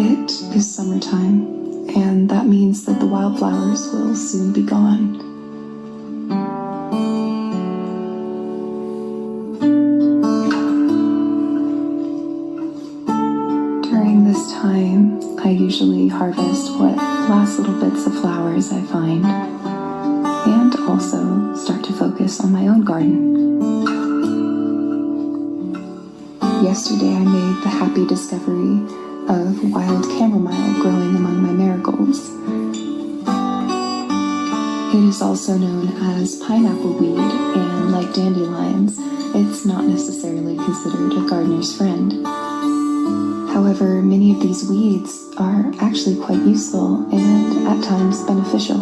It is summertime, and that means that the wildflowers will soon be gone. During this time, I usually harvest what last little bits of flowers I find, and also start to focus on my own garden. Yesterday I made the happy discovery of wild chamomile growing among my marigolds. It is also known as pineapple weed, and like dandelions, it's not necessarily considered a gardener's friend. However, many of these weeds are actually quite useful and at times beneficial.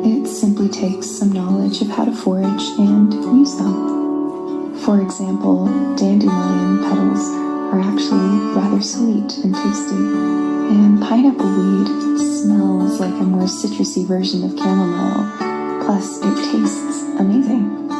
It simply takes some knowledge of how to forage and use them. For example, dandelion petals are actually rather sweet and tasty, and pineapple weed smells like a more citrusy version of chamomile, plus it tastes amazing.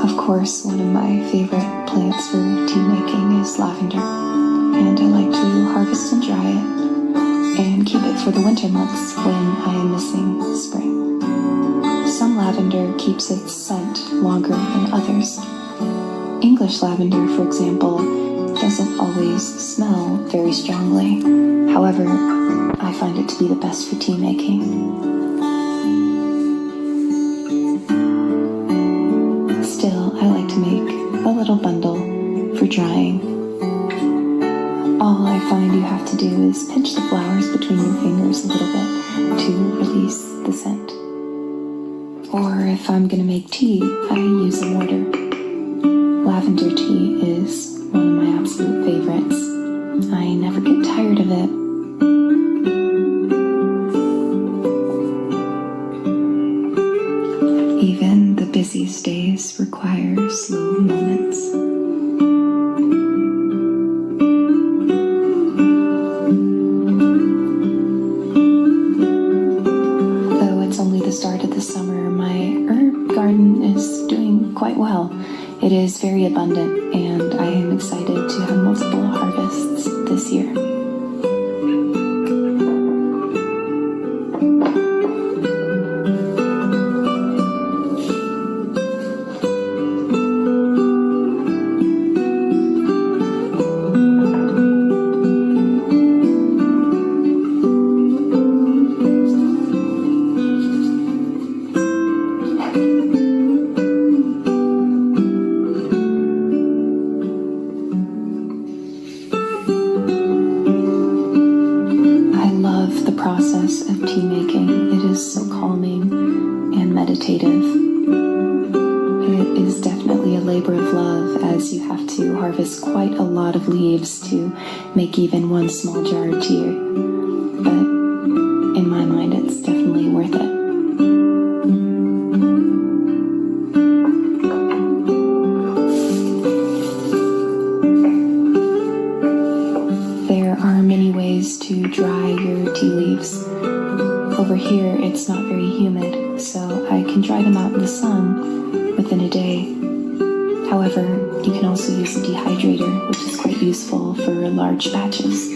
Of course, one of my favorite plants for tea making is lavender, and I like to harvest and dry it and keep it for the winter months when I am missing spring. Some lavender keeps its scent longer than others. English lavender, for example, doesn't always smell very strongly. However, I find it to be the best for tea making. Still, I like to make a little bundle for drying. All I find you have to do is pinch the flowers between your fingers a little bit to release the scent. Or if I'm going to make tea, I use a mortar. Lavender tea is one of my absolute favorites. I never get tired of it. Even the busiest days require slow moments. Though it's only the start of the summer, my herb garden is doing quite well. It is very abundant, and I am excited to have multiple harvests this year. Process of tea making. It is so calming and meditative. It is definitely a labor of love, as you have to harvest quite a lot of leaves to make even one small jar of tea. But in my mind, it's definitely worth it. There are many ways to dry your tea leaves. Over here, it's not very humid, so I can dry them out in the sun within a day. However, you can also use a dehydrator, which is quite useful for large batches.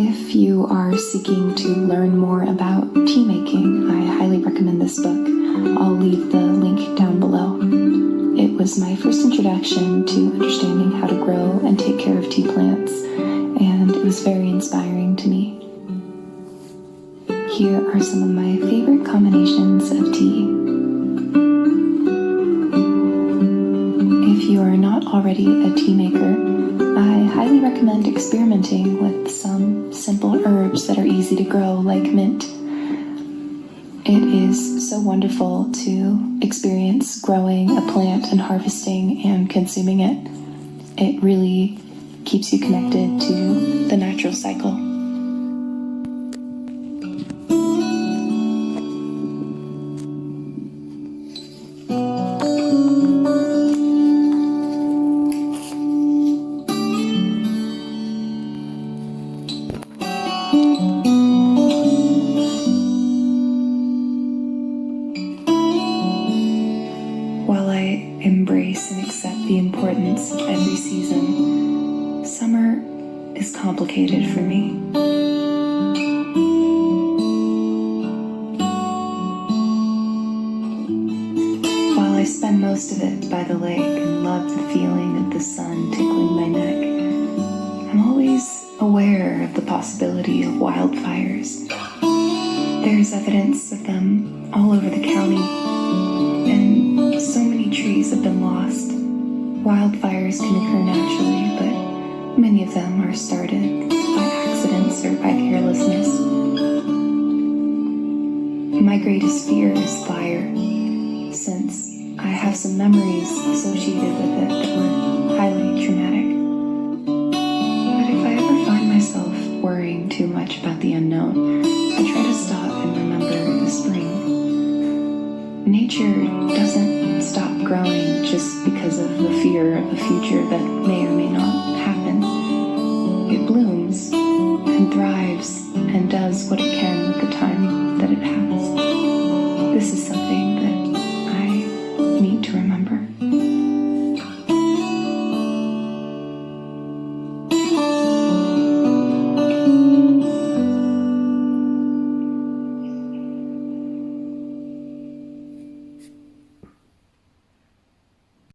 If you are seeking to learn more about tea making, I highly recommend this book. I'll leave the link down below. It was my first introduction to understanding how to grow and take care of tea plants, and it was very inspiring to me. Here are some of my favorite combinations of tea. If you are not already a tea maker, I highly recommend experimenting with some simple herbs that are easy to grow, like mint. It is so wonderful to experience growing a plant and harvesting and consuming it. It really keeps you connected to the natural cycle. embrace and accept the importance of every season, summer is complicated for me. While I spend most of it by the lake and love the feeling of the sun tickling my neck, I'm always aware of the possibility of wildfires. There's evidence of them all over the county, and so many trees have been lost. Wildfires can occur naturally, but many of them are started by accidents or by carelessness. My greatest fear is fire, since I have some memories associated with it that were highly traumatic. But if I ever find myself worrying too much about the unknown, I try to stop and remember the spring. Nature doesn't stop growing just because of the fear of a future that may or may not happen. It blooms and thrives and does what it can with the time that it has. This is something